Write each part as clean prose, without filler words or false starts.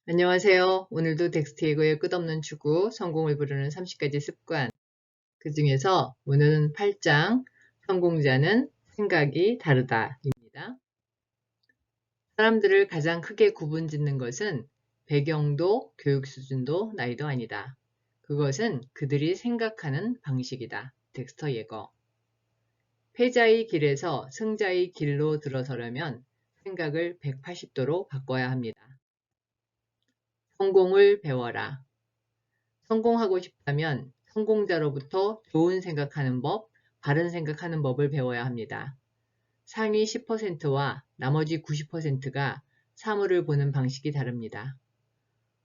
안녕하세요. 오늘도 덱스트 예고의 끝없는 추구, 성공을 부르는 30가지 습관. 그 중에서 오늘은 8장, 성공자는 생각이 다르다입니다. 사람들을 가장 크게 구분짓는 것은 배경도, 교육 수준도, 나이도 아니다. 그것은 그들이 생각하는 방식이다. 덱스터 예거. 패자의 길에서 승자의 길로 들어서려면 생각을 180도로 바꿔야 합니다. 성공을 배워라. 성공하고 싶다면 성공자로부터 좋은 생각하는 법, 바른 생각하는 법을 배워야 합니다. 상위 10%와 나머지 90%가 사물을 보는 방식이 다릅니다.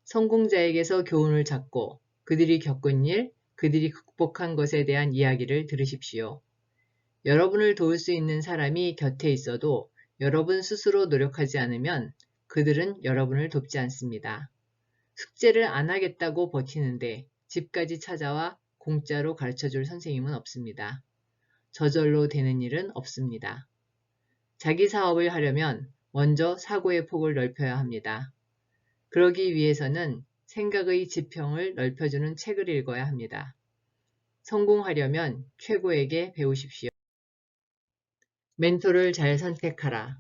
성공자에게서 교훈을 찾고 그들이 겪은 일, 그들이 극복한 것에 대한 이야기를 들으십시오. 여러분을 도울 수 있는 사람이 곁에 있어도 여러분 스스로 노력하지 않으면 그들은 여러분을 돕지 않습니다. 숙제를 안 하겠다고 버티는데 집까지 찾아와 공짜로 가르쳐줄 선생님은 없습니다. 저절로 되는 일은 없습니다. 자기 사업을 하려면 먼저 사고의 폭을 넓혀야 합니다. 그러기 위해서는 생각의 지평을 넓혀주는 책을 읽어야 합니다. 성공하려면 최고에게 배우십시오. 멘토를 잘 선택하라.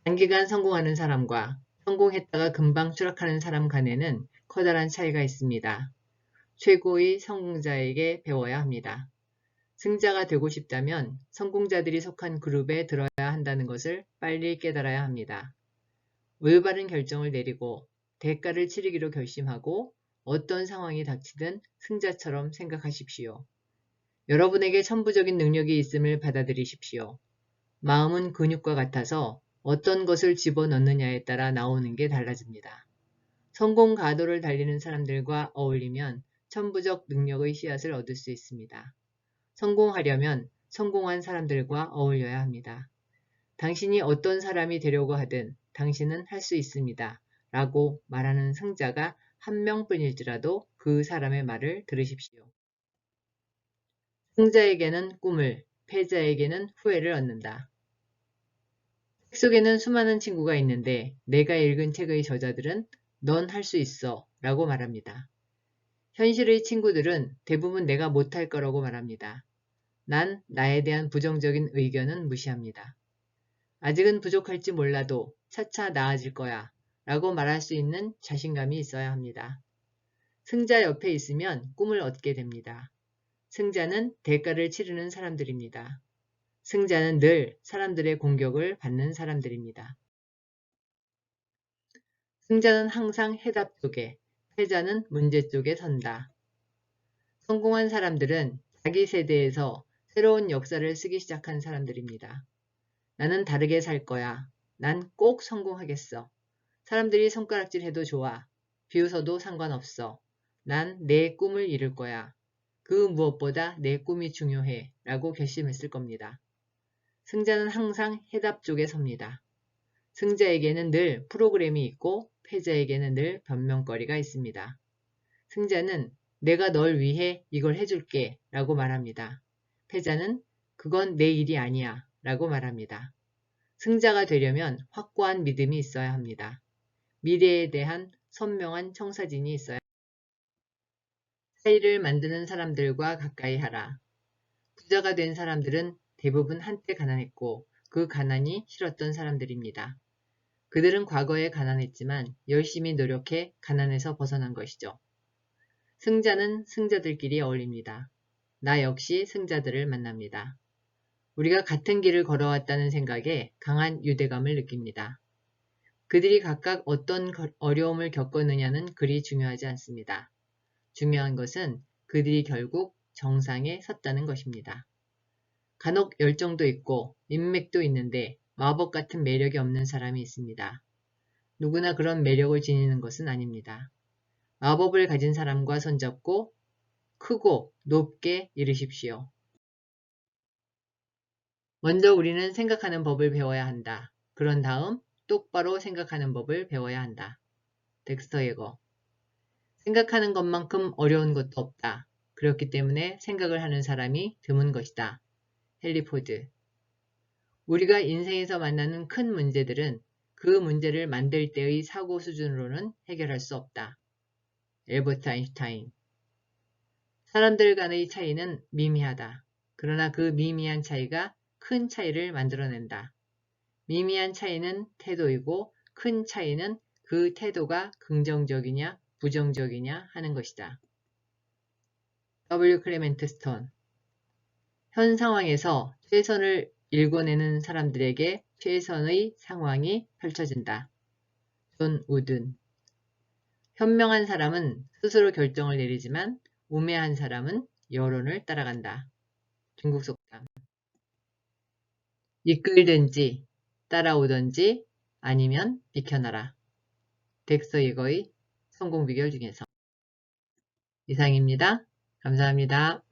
단기간 성공하는 사람과 성공했다가 금방 추락하는 사람 간에는 커다란 차이가 있습니다. 최고의 성공자에게 배워야 합니다. 승자가 되고 싶다면 성공자들이 속한 그룹에 들어야 한다는 것을 빨리 깨달아야 합니다. 올바른 결정을 내리고 대가를 치르기로 결심하고 어떤 상황이 닥치든 승자처럼 생각하십시오. 여러분에게 천부적인 능력이 있음을 받아들이십시오. 마음은 근육과 같아서 어떤 것을 집어넣느냐에 따라 나오는 게 달라집니다. 성공 가도를 달리는 사람들과 어울리면 천부적 능력의 씨앗을 얻을 수 있습니다. 성공하려면 성공한 사람들과 어울려야 합니다. 당신이 어떤 사람이 되려고 하든 당신은 할 수 있습니다. 라고 말하는 승자가 한 명뿐일지라도 그 사람의 말을 들으십시오. 승자에게는 꿈을, 패자에게는 후회를 얻는다. 책 속에는 수많은 친구가 있는데 내가 읽은 책의 저자들은 넌 할 수 있어 라고 말합니다. 현실의 친구들은 대부분 내가 못할 거라고 말합니다. 난 나에 대한 부정적인 의견은 무시합니다. 아직은 부족할지 몰라도 차차 나아질 거야 라고 말할 수 있는 자신감이 있어야 합니다. 승자 옆에 있으면 꿈을 얻게 됩니다. 승자는 대가를 치르는 사람들입니다. 승자는 늘 사람들의 공격을 받는 사람들입니다. 승자는 항상 해답 쪽에, 패자는 문제 쪽에 선다. 성공한 사람들은 자기 세대에서 새로운 역사를 쓰기 시작한 사람들입니다. 나는 다르게 살 거야. 난 꼭 성공하겠어. 사람들이 손가락질 해도 좋아. 비웃어도 상관없어. 난 내 꿈을 이룰 거야. 그 무엇보다 내 꿈이 중요해. 라고 결심했을 겁니다. 승자는 항상 해답 쪽에 섭니다. 승자에게는 늘 프로그램이 있고 패자에게는 늘 변명거리가 있습니다. 승자는 내가 널 위해 이걸 해줄게 라고 말합니다. 패자는 그건 내 일이 아니야 라고 말합니다. 승자가 되려면 확고한 믿음이 있어야 합니다. 미래에 대한 선명한 청사진이 있어야 합니다. 차이를 만드는 사람들과 가까이 하라. 부자가 된 사람들은 대부분 한때 가난했고 그 가난이 싫었던 사람들입니다. 그들은 과거에 가난했지만 열심히 노력해 가난에서 벗어난 것이죠. 승자는 승자들끼리 어울립니다. 나 역시 승자들을 만납니다. 우리가 같은 길을 걸어왔다는 생각에 강한 유대감을 느낍니다. 그들이 각각 어떤 어려움을 겪었느냐는 그리 중요하지 않습니다. 중요한 것은 그들이 결국 정상에 섰다는 것입니다. 간혹 열정도 있고 인맥도 있는데 마법 같은 매력이 없는 사람이 있습니다. 누구나 그런 매력을 지니는 것은 아닙니다. 마법을 가진 사람과 손잡고 크고 높게 이르십시오. 먼저 우리는 생각하는 법을 배워야 한다. 그런 다음 똑바로 생각하는 법을 배워야 한다. 덱스터 예거. 생각하는 것만큼 어려운 것도 없다. 그렇기 때문에 생각을 하는 사람이 드문 것이다. 헨리 포드. 우리가 인생에서 만나는 큰 문제들은 그 문제를 만들 때의 사고 수준으로는 해결할 수 없다. 엘버트 아인슈타인. 사람들 간의 차이는 미미하다. 그러나 그 미미한 차이가 큰 차이를 만들어낸다. 미미한 차이는 태도이고 큰 차이는 그 태도가 긍정적이냐 부정적이냐 하는 것이다. W. 클레멘트 스톤. 현 상황에서 최선을 일궈내는 사람들에게 최선의 상황이 펼쳐진다. 존 우든. 현명한 사람은 스스로 결정을 내리지만 우매한 사람은 여론을 따라간다. 중국 속담. 이끌든지 따라오든지 아니면 비켜나라. 덱서 이거의 성공 비결 중에서. 이상입니다. 감사합니다.